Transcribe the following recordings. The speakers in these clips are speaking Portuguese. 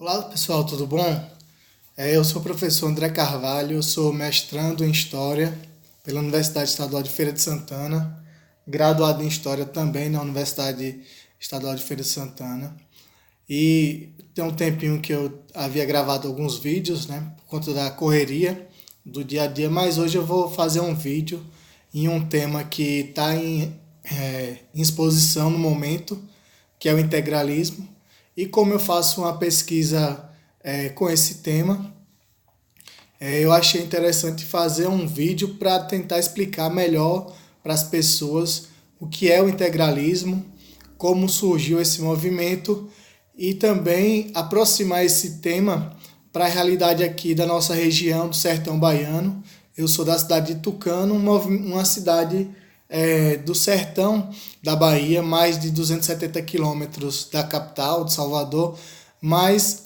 Olá pessoal, tudo bom? Eu sou o professor André Carvalho, eu sou mestrando em História pela Universidade Estadual de Feira de Santana, graduado em História também na Universidade Estadual de Feira de Santana. E tem um tempinho que eu havia gravado alguns vídeos, né, por conta da correria do dia a dia, mas hoje eu vou fazer um vídeo em um tema que está em exposição no momento, que é o integralismo. E como eu faço uma pesquisa com esse tema, eu achei interessante fazer um vídeo para tentar explicar melhor para as pessoas o que é o integralismo, como surgiu esse movimento e também aproximar esse tema para a realidade aqui da nossa região do Sertão Baiano. Eu sou da cidade de Tucano, uma cidade do sertão da Bahia, mais de 270 quilômetros da capital, de Salvador, mas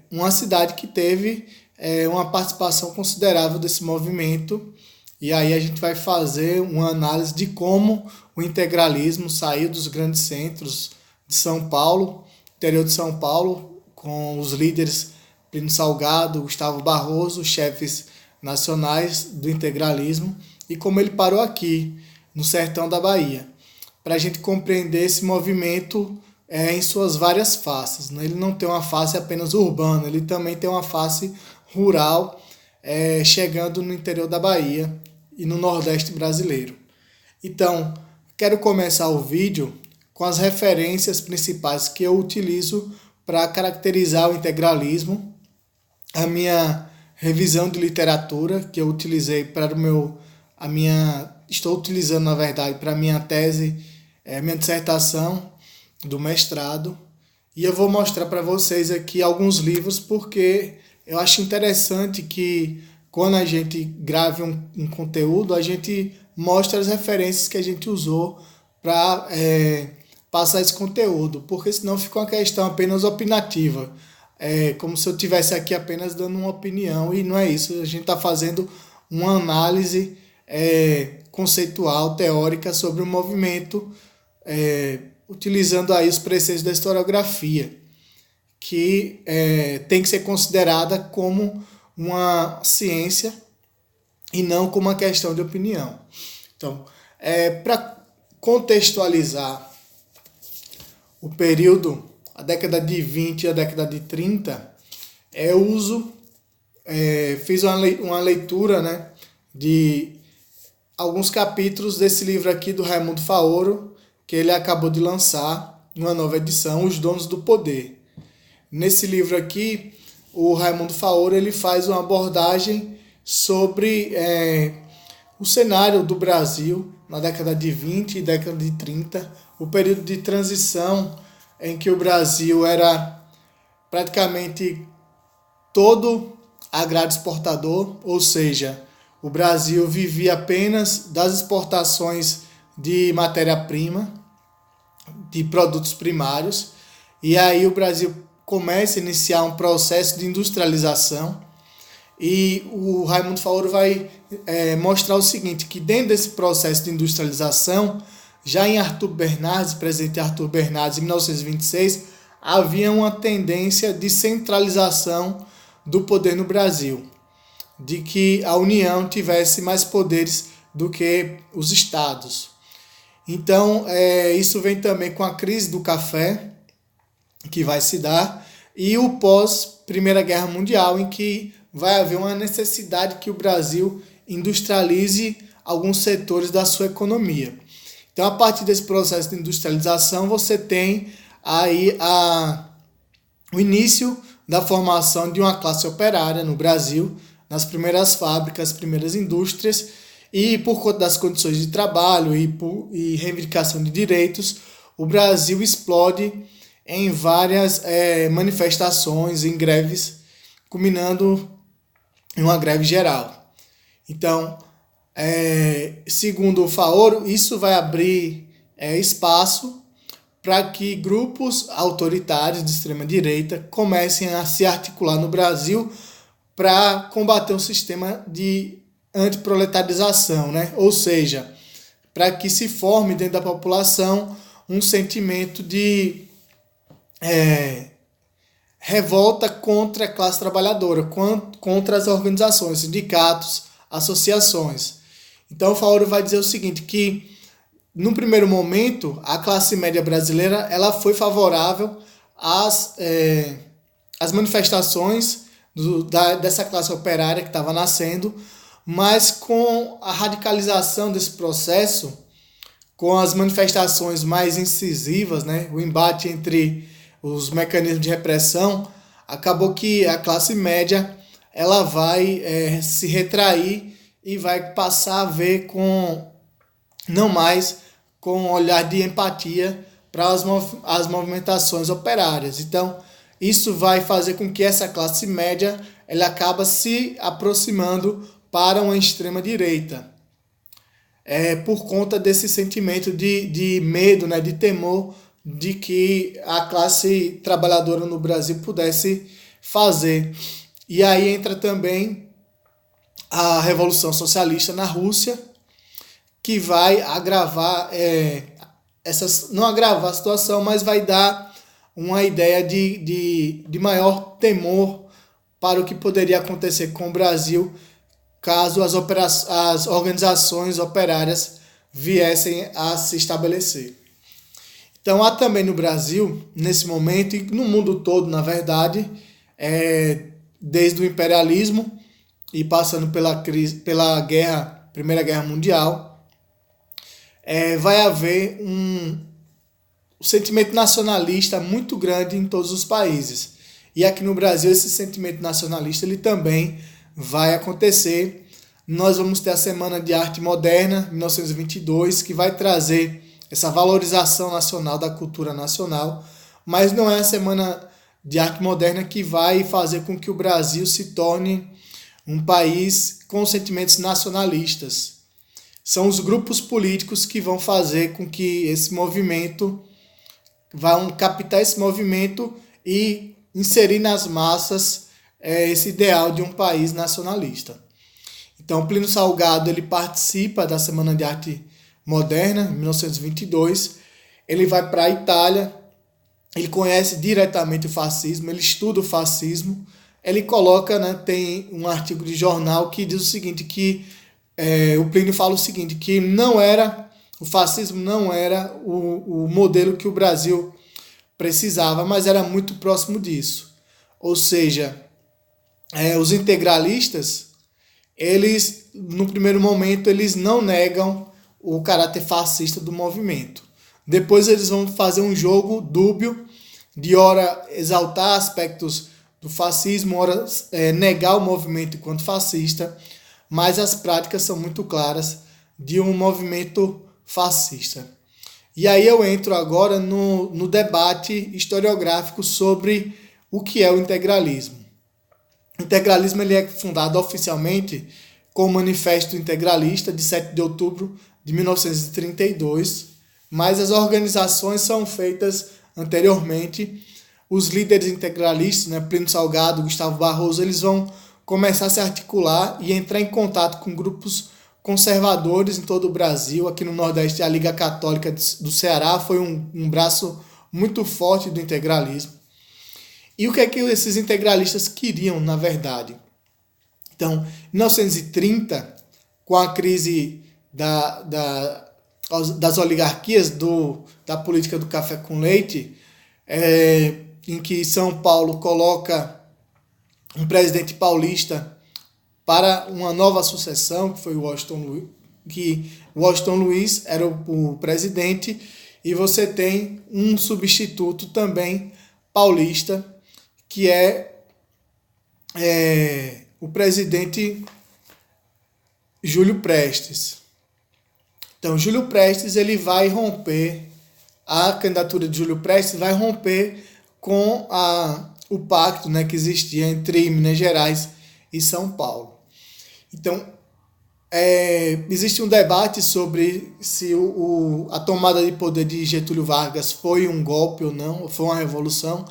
uma cidade que teve uma participação considerável desse movimento. E aí a gente vai fazer uma análise de como o integralismo saiu dos grandes centros de São Paulo, interior de São Paulo, com os líderes Plínio Salgado, Gustavo Barroso, chefes nacionais do integralismo, e como ele parou aqui, no sertão da Bahia, para a gente compreender esse movimento em suas várias faces. Né? Ele não tem uma face apenas urbana, ele também tem uma face rural, chegando no interior da Bahia e no Nordeste brasileiro. Então, quero começar o vídeo com as referências principais que eu utilizo para caracterizar o integralismo, a minha revisão de literatura que eu utilizei para estou utilizando na verdade para a minha tese, minha dissertação do mestrado, e eu vou mostrar para vocês aqui alguns livros porque eu acho interessante que quando a gente grave um conteúdo, a gente mostra as referências que a gente usou para passar esse conteúdo, porque senão fica uma questão apenas opinativa. Como se eu estivesse aqui apenas dando uma opinião, e não é isso. A gente está fazendo uma análise conceitual, teórica sobre o movimento, utilizando aí os preceitos da historiografia, que tem que ser considerada como uma ciência e não como uma questão de opinião. Então, para contextualizar o período, a década de 20 e a década de 30, fiz uma leitura, né, de alguns capítulos desse livro aqui do Raimundo Faoro, que ele acabou de lançar uma nova edição, Os Donos do Poder. Nesse livro aqui, o Raimundo Faoro ele faz uma abordagem sobre o cenário do Brasil na década de 20 e década de 30, o período de transição em que o Brasil era praticamente todo agrário exportador, ou seja, o Brasil vivia apenas das exportações de matéria-prima, de produtos primários, e aí o Brasil começa a iniciar um processo de industrialização, e o Raimundo Faoro vai mostrar o seguinte, que dentro desse processo de industrialização, já em Arthur Bernardes, presidente Arthur Bernardes, em 1926, havia uma tendência de centralização do poder no Brasil, de que a União tivesse mais poderes do que os estados. Então, isso vem também com a crise do café, que vai se dar, e o pós-Primeira Guerra Mundial, em que vai haver uma necessidade que o Brasil industrialize alguns setores da sua economia. Então, a partir desse processo de industrialização, você tem aí o início da formação de uma classe operária no Brasil, nas primeiras fábricas, primeiras indústrias, e por conta das condições de trabalho e reivindicação de direitos, o Brasil explode em várias manifestações, em greves, culminando em uma greve geral. Então, segundo o Faoro, isso vai abrir espaço para que grupos autoritários de extrema-direita comecem a se articular no Brasil para combater um sistema de antiproletarização, né? Ou seja, para que se forme dentro da população um sentimento de revolta contra a classe trabalhadora, contra as organizações, sindicatos, associações. Então o Faoro vai dizer o seguinte, que no primeiro momento a classe média brasileira ela foi favorável às manifestações dessa classe operária que estava nascendo, mas com a radicalização desse processo, com as manifestações mais incisivas, né, o embate entre os mecanismos de repressão, acabou que a classe média ela vai se retrair e vai passar a ver não mais com um olhar de empatia para as movimentações operárias. Então, isso vai fazer com que essa classe média ela acaba se aproximando para uma extrema-direita. Por conta desse sentimento de medo, né, de temor de que a classe trabalhadora no Brasil pudesse fazer. E aí entra também a Revolução Socialista na Rússia, que vai agravar, não agravar a situação, mas vai dar uma ideia de maior temor para o que poderia acontecer com o Brasil caso as organizações operárias viessem a se estabelecer. Então há também no Brasil, nesse momento, e no mundo todo, na verdade, desde o imperialismo e passando pela Primeira Guerra Mundial, vai haver um sentimento nacionalista muito grande em todos os países. E aqui no Brasil esse sentimento nacionalista ele também vai acontecer. Nós vamos ter a Semana de Arte Moderna, 1922, que vai trazer essa valorização nacional da cultura nacional, mas não é a Semana de Arte Moderna que vai fazer com que o Brasil se torne um país com sentimentos nacionalistas. São os grupos políticos que vão fazer com que esse movimento, vão captar esse movimento e inserir nas massas esse ideal de um país nacionalista. Então, Plínio Salgado ele participa da Semana de Arte Moderna, em 1922. Ele vai para a Itália, ele conhece diretamente o fascismo, ele estuda o fascismo. Ele coloca, né, tem um artigo de jornal que diz o seguinte, que o Plínio fala o seguinte, que o fascismo não era o modelo que o Brasil precisava, mas era muito próximo disso. Ou seja, os integralistas, eles, no primeiro momento, eles não negam o caráter fascista do movimento. Depois eles vão fazer um jogo dúbio, de ora exaltar aspectos do fascismo, ora negar o movimento enquanto fascista, mas as práticas são muito claras de um movimento fascista. E aí eu entro agora no debate historiográfico sobre o que é o integralismo. O integralismo ele é fundado oficialmente com o Manifesto Integralista de 7 de outubro de 1932, mas as organizações são feitas anteriormente. Os líderes integralistas, né, Plínio Salgado, Gustavo Barroso, eles vão começar a se articular e entrar em contato com grupos conservadores em todo o Brasil. Aqui no Nordeste, a Liga Católica do Ceará foi um braço muito forte do integralismo. E o que é que esses integralistas queriam, na verdade? Então, em 1930, com a crise das oligarquias da política do café com leite, em que São Paulo coloca um presidente paulista para uma nova sucessão, que foi o Washington Luiz era o presidente, e você tem um substituto também paulista, que é o presidente Júlio Prestes. Então, Júlio Prestes ele vai romper, a candidatura de Júlio Prestes vai romper com o pacto, né, que existia entre Minas Gerais e São Paulo. Então, existe um debate sobre se a tomada de poder de Getúlio Vargas foi um golpe ou não, foi uma revolução.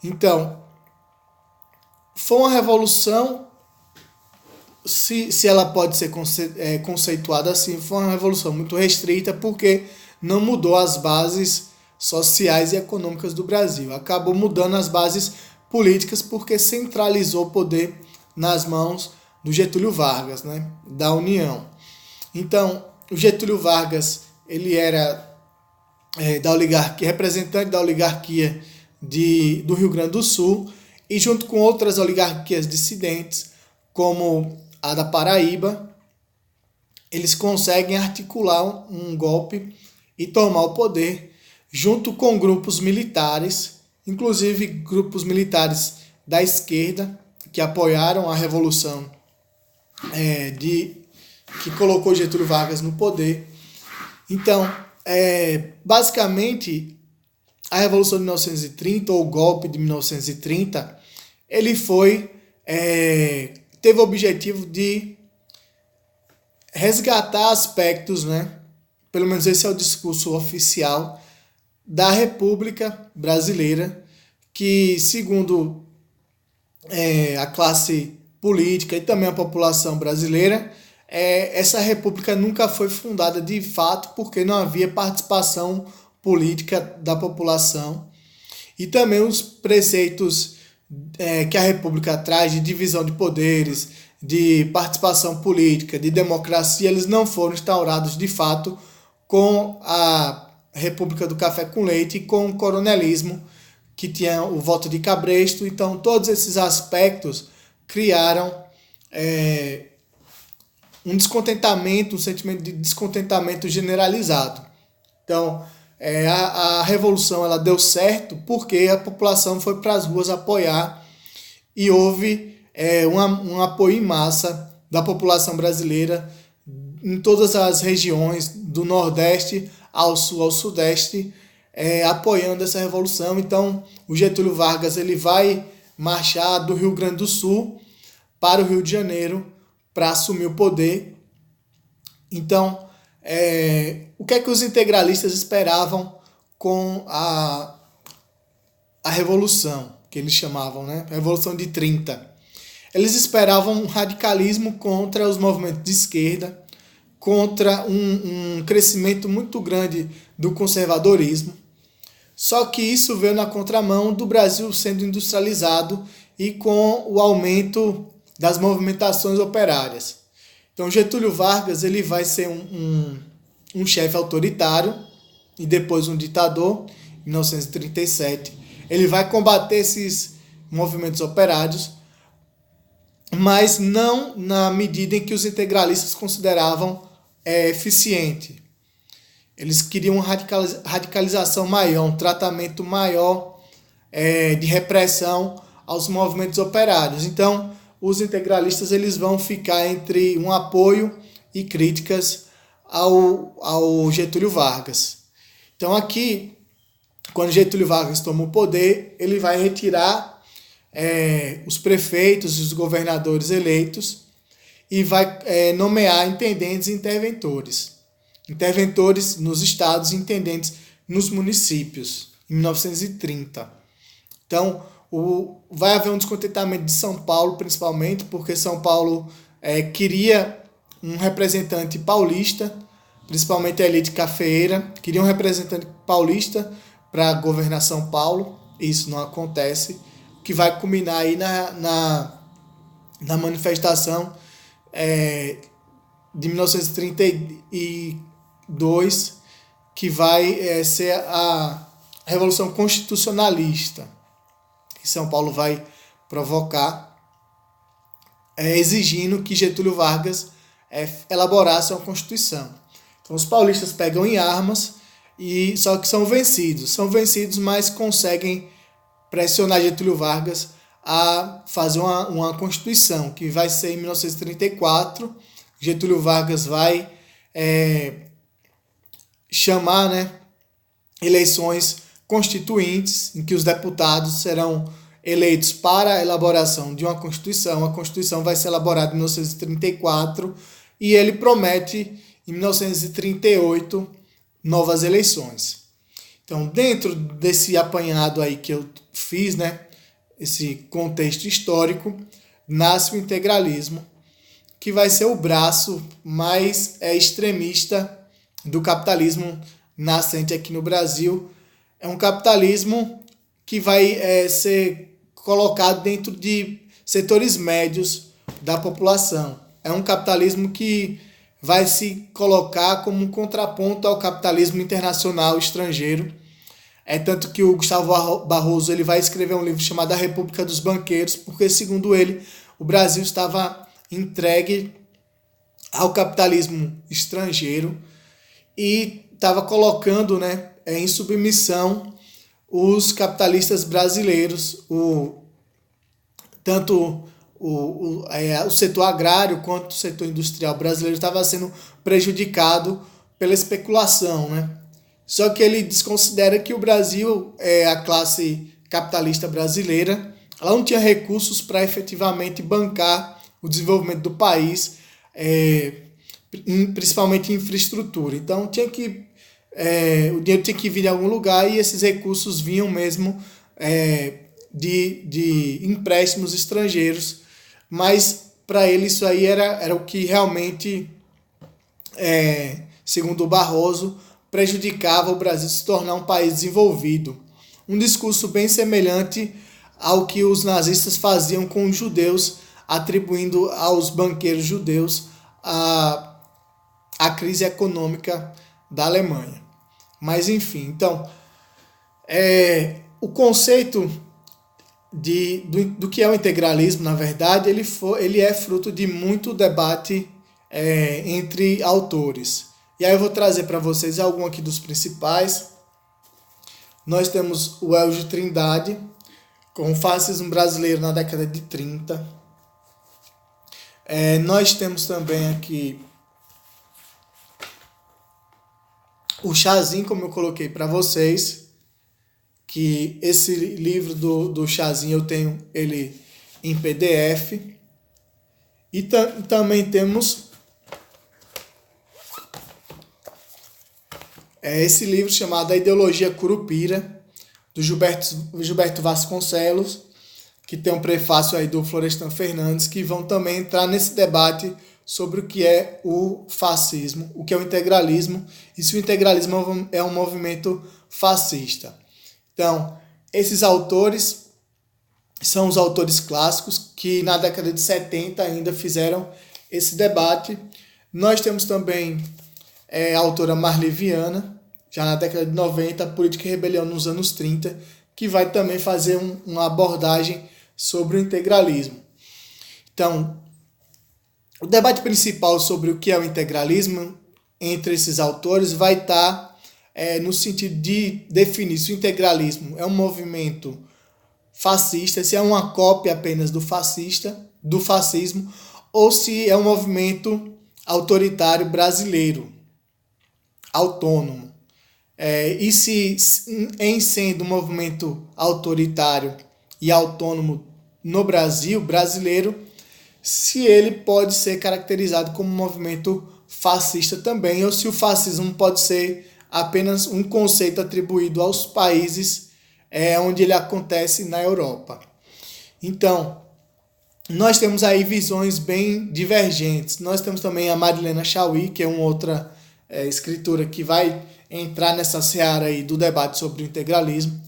Então, foi uma revolução, se ela pode ser conceituada assim, foi uma revolução muito restrita, porque não mudou as bases sociais e econômicas do Brasil. Acabou mudando as bases políticas porque centralizou o poder nas mãos do Getúlio Vargas, né, da União. Então, o Getúlio Vargas ele era da oligarquia, representante da oligarquia do Rio Grande do Sul, e junto com outras oligarquias dissidentes, como a da Paraíba, eles conseguem articular um golpe e tomar o poder junto com grupos militares, inclusive grupos militares da esquerda, que apoiaram a Revolução que colocou Getúlio Vargas no poder. Então, basicamente, a Revolução de 1930, ou o golpe de 1930, ele teve o objetivo de resgatar aspectos, né? Pelo menos esse é o discurso oficial da República Brasileira, que, segundo a classe política e também a população brasileira, essa república nunca foi fundada de fato porque não havia participação política da população, e também os preceitos que a república traz de divisão de poderes, de participação política, de democracia, eles não foram instaurados de fato com a República do Café com Leite e com o coronelismo, que tinha o voto de cabresto. Então todos esses aspectos criaram um descontentamento, um sentimento de descontentamento generalizado. Então, a Revolução ela deu certo porque a população foi para as ruas apoiar, e houve um apoio em massa da população brasileira em todas as regiões, do Nordeste ao Sul, ao Sudeste, apoiando essa Revolução. Então, o Getúlio Vargas ele vai marchar do Rio Grande do Sul para o Rio de Janeiro para assumir o poder. Então, o que é que os integralistas esperavam com a Revolução, que eles chamavam, né? A Revolução de 30. Eles esperavam um radicalismo contra os movimentos de esquerda, contra um crescimento muito grande do conservadorismo. Só que isso veio na contramão do Brasil sendo industrializado e com o aumento das movimentações operárias. Então Getúlio Vargas ele vai ser um chefe autoritário e depois um ditador, em 1937. Ele vai combater esses movimentos operários, mas não na medida em que os integralistas consideravam eficiente. Eles queriam uma radicalização maior, um tratamento maior de repressão aos movimentos operários. Então, os integralistas eles vão ficar entre um apoio e críticas ao Getúlio Vargas. Então, aqui, quando Getúlio Vargas toma o poder, ele vai retirar os prefeitos e os governadores eleitos e vai nomear intendentes e interventores. Interventores nos estados e intendentes nos municípios, em 1930. Então, vai haver um descontentamento de São Paulo, principalmente, porque São Paulo queria um representante paulista, principalmente a elite cafeeira, queria um representante paulista para governar São Paulo. Isso não acontece, o que vai culminar aí na manifestação de 1932, que vai ser a Revolução Constitucionalista, que São Paulo vai provocar, exigindo que Getúlio Vargas elaborasse uma Constituição. Então os paulistas pegam em armas, só que são vencidos, mas conseguem pressionar Getúlio Vargas a fazer uma Constituição, que vai ser em 1934. Getúlio Vargas vai chamar, né, eleições constituintes, em que os deputados serão eleitos para a elaboração de uma Constituição. A Constituição vai ser elaborada em 1934 e ele promete, em 1938, novas eleições. Então, dentro desse apanhado aí que eu fiz, né, esse contexto histórico, nasce o integralismo, que vai ser o braço mais extremista do capitalismo nascente aqui no Brasil, é um capitalismo que vai ser colocado dentro de setores médios da população. É um capitalismo que vai se colocar como um contraponto ao capitalismo internacional estrangeiro. É tanto que o Gustavo Barroso ele vai escrever um livro chamado A República dos Banqueiros, porque, segundo ele, o Brasil estava entregue ao capitalismo estrangeiro e estava colocando, né, em submissão os capitalistas brasileiros, tanto o setor agrário quanto o setor industrial brasileiro estava sendo prejudicado pela especulação, né? Só que ele desconsidera que o Brasil, a classe capitalista brasileira, ela não tinha recursos para efetivamente bancar o desenvolvimento do país, principalmente em infraestrutura. Então o dinheiro tinha que vir de algum lugar e esses recursos vinham mesmo de empréstimos estrangeiros, mas para ele isso aí era o que realmente, segundo o Barroso, prejudicava o Brasil se tornar um país desenvolvido. Um discurso bem semelhante ao que os nazistas faziam com os judeus, atribuindo aos banqueiros judeus a crise econômica da Alemanha. Mas enfim, então, o conceito do que é o integralismo, na verdade, ele é fruto de muito debate entre autores. E aí eu vou trazer para vocês algum aqui dos principais. Nós temos o Hélio de Trindade, com o fascismo brasileiro na década de 30. Nós temos também aqui o Chazinho, como eu coloquei para vocês, que esse livro do Chazinho eu tenho ele em PDF. E também temos esse livro chamado A Ideologia Curupira, do Gilberto Vasconcelos, que tem um prefácio aí do Florestan Fernandes, que vão também entrar nesse debate sobre o que é o fascismo, o que é o integralismo, e se o integralismo é um movimento fascista. Então, esses autores são os autores clássicos que na década de 70 ainda fizeram esse debate. Nós temos também a autora Marli Viana, já na década de 90, Política e Rebelião nos anos 30, que vai também fazer uma abordagem sobre o integralismo. Então, o debate principal sobre o que é o integralismo entre esses autores vai estar no sentido de definir se o integralismo é um movimento fascista, se é uma cópia apenas do fascismo, ou se é um movimento autoritário brasileiro, autônomo. E se, em sendo um movimento autoritário e autônomo no Brasil, brasileiro, se ele pode ser caracterizado como um movimento fascista também, ou se o fascismo pode ser apenas um conceito atribuído aos países onde ele acontece na Europa. Então, nós temos aí visões bem divergentes. Nós temos também a Marilena Chaui, que é uma outra escritora que vai entrar nessa seara aí do debate sobre o integralismo.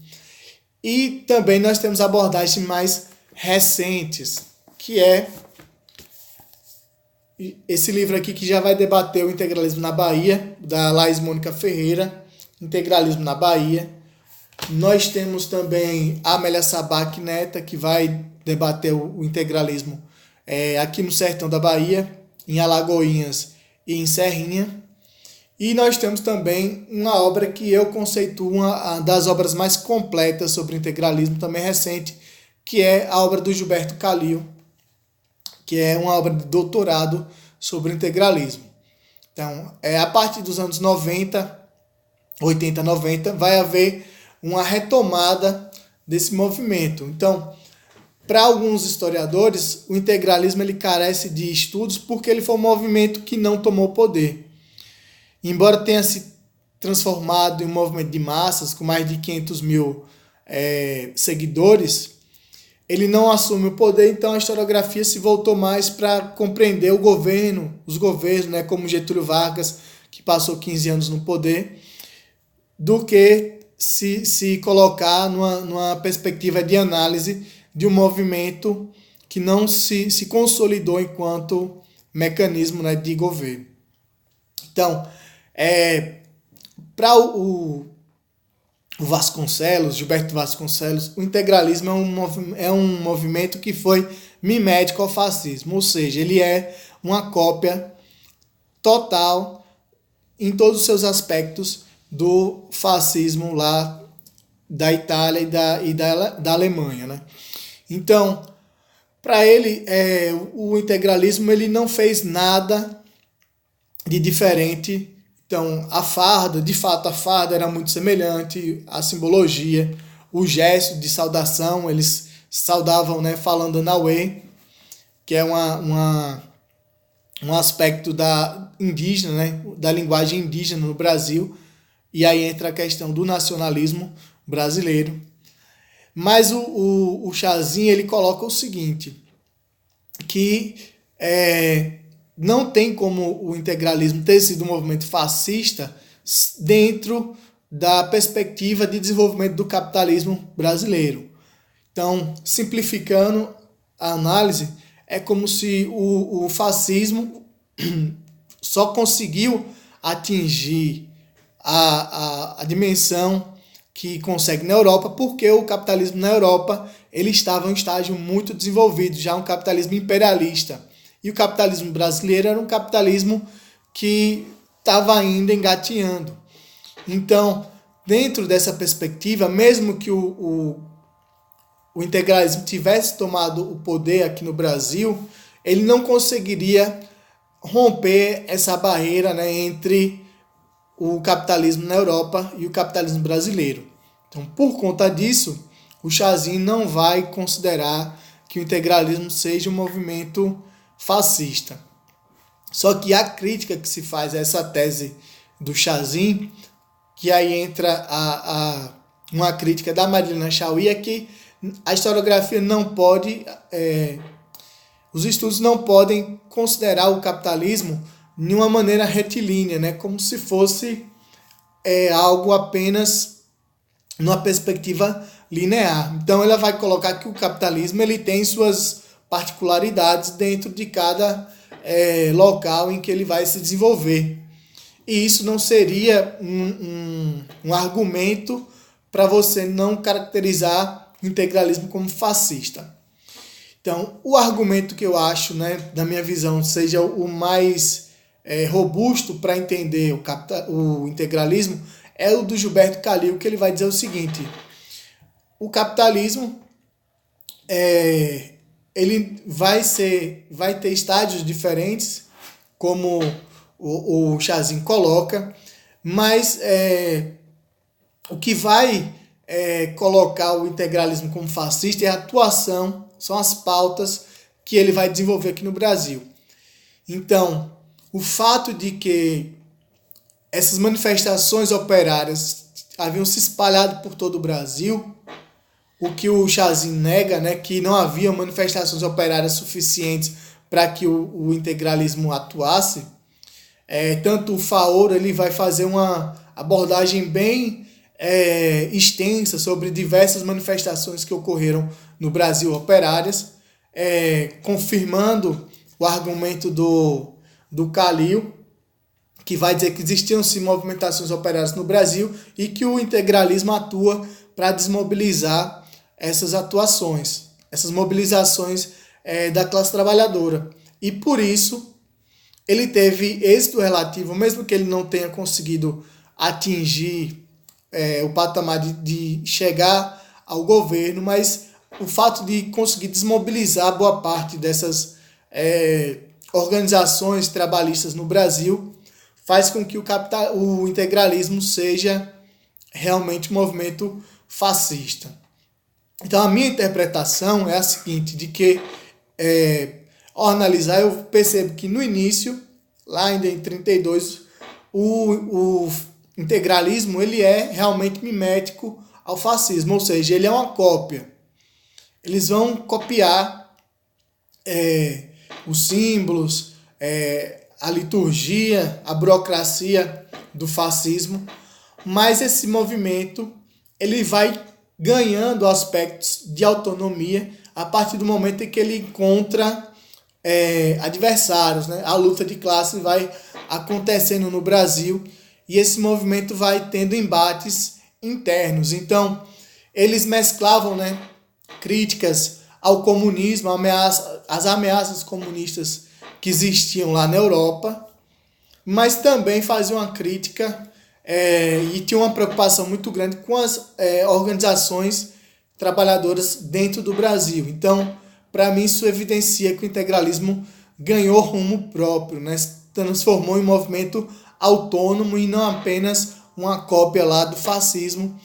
E também nós temos abordagens mais recentes, que é esse livro aqui que já vai debater o integralismo na Bahia, da Laís Mônica Ferreira, Integralismo na Bahia. Nós temos também a Amélia Sabac Neta, que vai debater o integralismo aqui no sertão da Bahia, em Alagoinhas e em Serrinha. E nós temos também uma obra que eu conceituo uma das obras mais completas sobre o integralismo, também recente, que é a obra do Gilberto Calil, que é uma obra de doutorado sobre o integralismo. Então, a partir dos anos 80, 90, vai haver uma retomada desse movimento. Então, para alguns historiadores, o integralismo ele carece de estudos porque ele foi um movimento que não tomou poder. Embora tenha se transformado em um movimento de massas, com mais de 500 mil seguidores, ele não assume o poder, então a historiografia se voltou mais para compreender os governos, como Getúlio Vargas, que passou 15 anos no poder, do que se colocar numa perspectiva de análise de um movimento que não se consolidou enquanto mecanismo, né, de governo. Então, para o Vasconcelos, Gilberto Vasconcelos, o integralismo é um movimento que foi mimético ao fascismo, ou seja, ele é uma cópia total em todos os seus aspectos do fascismo lá da Itália e da Alemanha, né? Então, para ele, o integralismo ele não fez nada de diferente. Então, a farda, de fato, a farda era muito semelhante, a simbologia, o gesto de saudação, eles saudavam, né, falando Nauê, que é um aspecto da indígena, né, da linguagem indígena no Brasil, e aí entra a questão do nacionalismo brasileiro. Mas o Chazin, ele coloca o seguinte, que não tem como o integralismo ter sido um movimento fascista dentro da perspectiva de desenvolvimento do capitalismo brasileiro. Então, simplificando a análise, é como se o fascismo só conseguiu atingir a dimensão que consegue na Europa, porque o capitalismo na Europa ele estava em um estágio muito desenvolvido, já um capitalismo imperialista. E o capitalismo brasileiro era um capitalismo que estava ainda engateando. Então, dentro dessa perspectiva, mesmo que o integralismo tivesse tomado o poder aqui no Brasil, ele não conseguiria romper essa barreira, né, entre o capitalismo na Europa e o capitalismo brasileiro. Então, por conta disso, o Chazin não vai considerar que o integralismo seja um movimento fascista. Só que a crítica que se faz a essa tese do Chazin, que aí entra uma crítica da Marilena Chaui, é que a historiografia não pode, os estudos não podem considerar o capitalismo de uma maneira retilínea, né, como se fosse algo apenas numa perspectiva linear. Então ela vai colocar que o capitalismo ele tem suas particularidades dentro de cada local em que ele vai se desenvolver. E isso não seria um argumento para você não caracterizar o integralismo como fascista. Então, o argumento que eu acho, né, da minha visão, seja o mais robusto para entender o integralismo é o do Gilberto Calil, que ele vai dizer o seguinte: o capitalismo ele vai ter estágios diferentes, como o Chazin coloca, mas o que vai colocar o integralismo como fascista é a atuação, são as pautas que ele vai desenvolver aqui no Brasil. Então, o fato de que essas manifestações operárias haviam se espalhado por todo o Brasil, o que o Chazin nega, né, que não havia manifestações operárias suficientes para que o integralismo atuasse. Tanto o Faoro ele vai fazer uma abordagem bem extensa sobre diversas manifestações que ocorreram no Brasil operárias, confirmando o argumento do Calil, que vai dizer que existiam sim movimentações operárias no Brasil e que o integralismo atua para desmobilizar essas atuações, essas mobilizações da classe trabalhadora. E por isso ele teve êxito relativo, mesmo que ele não tenha conseguido atingir o patamar de chegar ao governo, mas o fato de conseguir desmobilizar boa parte dessas organizações trabalhistas no Brasil faz com que o integralismo seja realmente um movimento fascista. Então a minha interpretação é a seguinte, de que ao analisar eu percebo que no início, lá ainda em 32, o integralismo ele é realmente mimético ao fascismo, ou seja, ele é uma cópia. Eles vão copiar os símbolos, a liturgia, a burocracia do fascismo, mas esse movimento ele vai ganhando aspectos de autonomia a partir do momento em que ele encontra adversários, né? A luta de classe vai acontecendo no Brasil e esse movimento vai tendo embates internos. Então, eles mesclavam, né, críticas ao comunismo, as ameaças comunistas que existiam lá na Europa, mas também faziam uma crítica e tinha uma preocupação muito grande com as organizações trabalhadoras dentro do Brasil. Então, para mim, isso evidencia que o integralismo ganhou rumo próprio, né? Se transformou em um movimento autônomo e não apenas uma cópia lá do fascismo.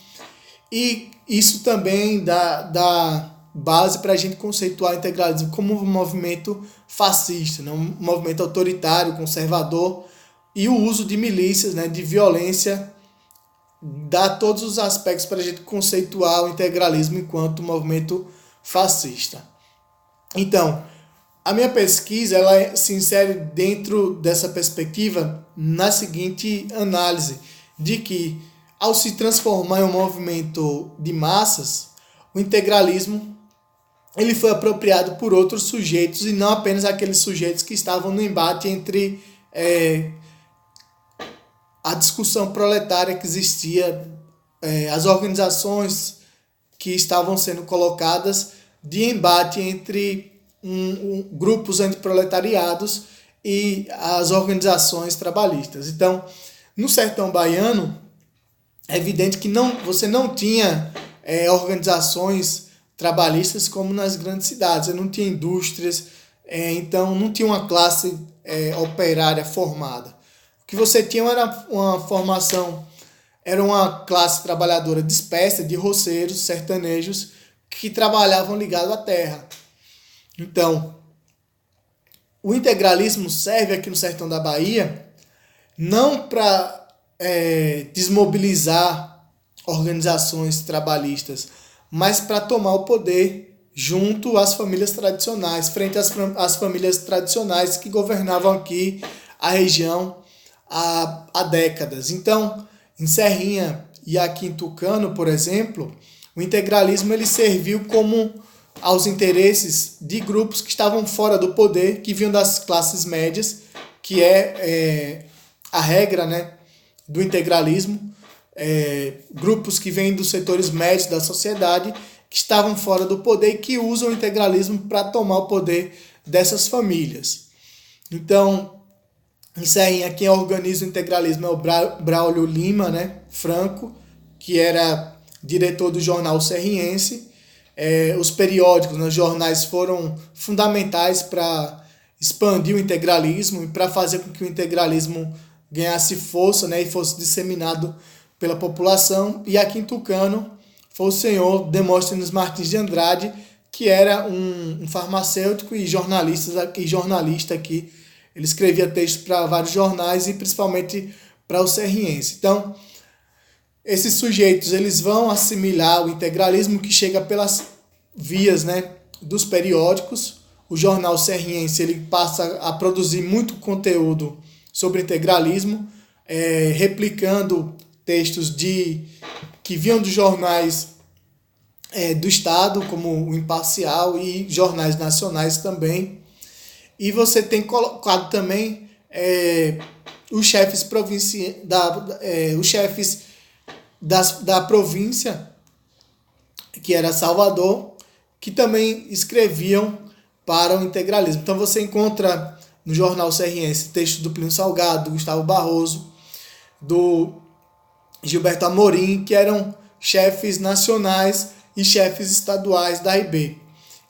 E isso também dá base para a gente conceituar o integralismo como um movimento fascista, né? Um movimento autoritário, conservador, e o uso de milícias, né, de violência, dá todos os aspectos para a gente conceituar o integralismo enquanto movimento fascista. Então, a minha pesquisa ela se insere dentro dessa perspectiva na seguinte análise, de que ao se transformar em um movimento de massas, o integralismo ele foi apropriado por outros sujeitos e não apenas aqueles sujeitos que estavam no embate entre a discussão proletária que existia, as organizações que estavam sendo colocadas de embate entre grupos antiproletariados e as organizações trabalhistas. Então, no sertão baiano, é evidente que você não tinha organizações trabalhistas como nas grandes cidades, você não tinha indústrias, então não tinha uma classe operária formada. O que você tinha era uma formação, era uma classe trabalhadora dispersa de roceiros, sertanejos, que trabalhavam ligados à terra. Então, o integralismo serve aqui no sertão da Bahia não para desmobilizar organizações trabalhistas, mas para tomar o poder junto às famílias tradicionais, frente às famílias tradicionais que governavam aqui a região há décadas. Então, em Serrinha e aqui em Tucano, por exemplo, o integralismo ele serviu como aos interesses de grupos que estavam fora do poder, que vinham das classes médias, que é a regra, né, do integralismo, grupos que vêm dos setores médios da sociedade, que estavam fora do poder e que usam o integralismo para tomar o poder dessas famílias. Então, em Serrinha, quem organiza o integralismo é o Braulio Lima, né, Franco, que era diretor do jornal Serriense. Os periódicos, os jornais foram fundamentais para expandir o integralismo e para fazer com que o integralismo ganhasse força, né, e fosse disseminado pela população. E aqui em Tucano foi o senhor Demóstenes Martins de Andrade, que era um farmacêutico e jornalista aqui. Ele escrevia textos para vários jornais e principalmente para o Serriense. Então, esses sujeitos eles vão assimilar o integralismo que chega pelas vias, né, dos periódicos. O jornal Serriense ele passa a produzir muito conteúdo sobre integralismo, replicando textos que vinham dos jornais do Estado, como o Imparcial, e jornais nacionais também. E você tem colocado também os chefes da província, que era Salvador, que também escreviam para o integralismo. Então você encontra no jornal Serriense textos do Plínio Salgado, do Gustavo Barroso, do Gilberto Amorim, que eram chefes nacionais e chefes estaduais da IB.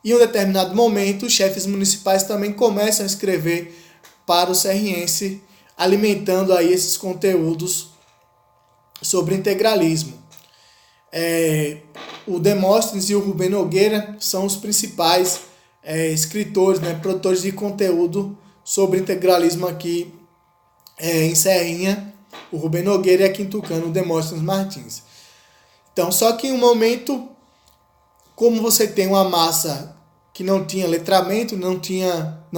E em um determinado momento, os chefes municipais também começam a escrever para o Serriense, alimentando aí esses conteúdos sobre integralismo. O Demóstenes e o Rubem Nogueira são os principais escritores, né, produtores de conteúdo sobre integralismo aqui em Serrinha. O Rubem Nogueira e aqui em Tucano, o Demóstenes Martins. Então, só que em um momento, como você tem uma massa que não tinha letramento, não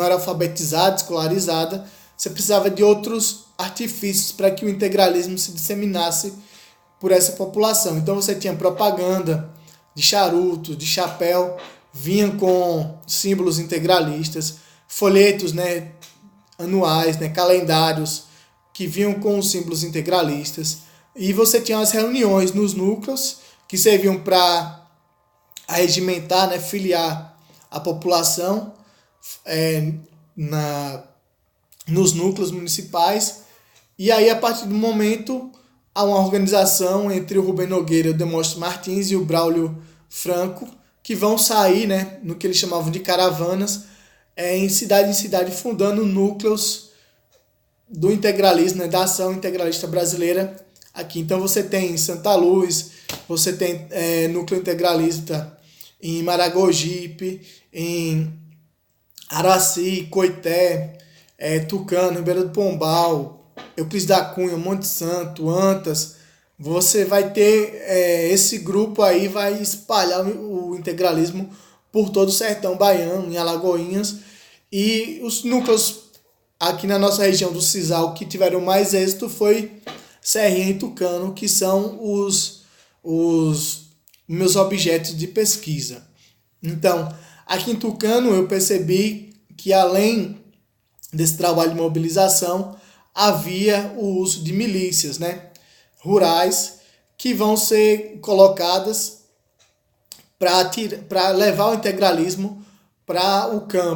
era alfabetizada, escolarizada, você precisava de outros artifícios para que o integralismo se disseminasse por essa população. Então você tinha propaganda de charuto, de chapéu, vinha com símbolos integralistas, folhetos, né, anuais, né, calendários que vinham com os símbolos integralistas. E você tinha as reuniões nos núcleos que serviam para arregimentar, né, filiar a população é, nos núcleos municipais. E aí, a partir do momento, há uma organização entre o Rubem Nogueira, o Demóstenes Martins e o Braulio Franco, que vão sair, né, no que eles chamavam de caravanas, em cidade, fundando núcleos do integralismo, né, da ação integralista brasileira aqui. Então você tem em Santa Luz, você tem núcleo integralista em Maragogipe, em Araci, Coité, Tucano, Ribeira do Pombal, Euclides da Cunha, Monte Santo, Antas. Você vai ter esse grupo aí, vai espalhar o integralismo por todo o sertão baiano, em Alagoinhas. E os núcleos aqui na nossa região do Sisal que tiveram mais êxito foi Serrinha e Tucano, que são os meus objetos de pesquisa. Então, aqui em Tucano eu percebi que além desse trabalho de mobilização, havia o uso de milícias, né, rurais, que vão ser colocadas para levar o integralismo para o campo.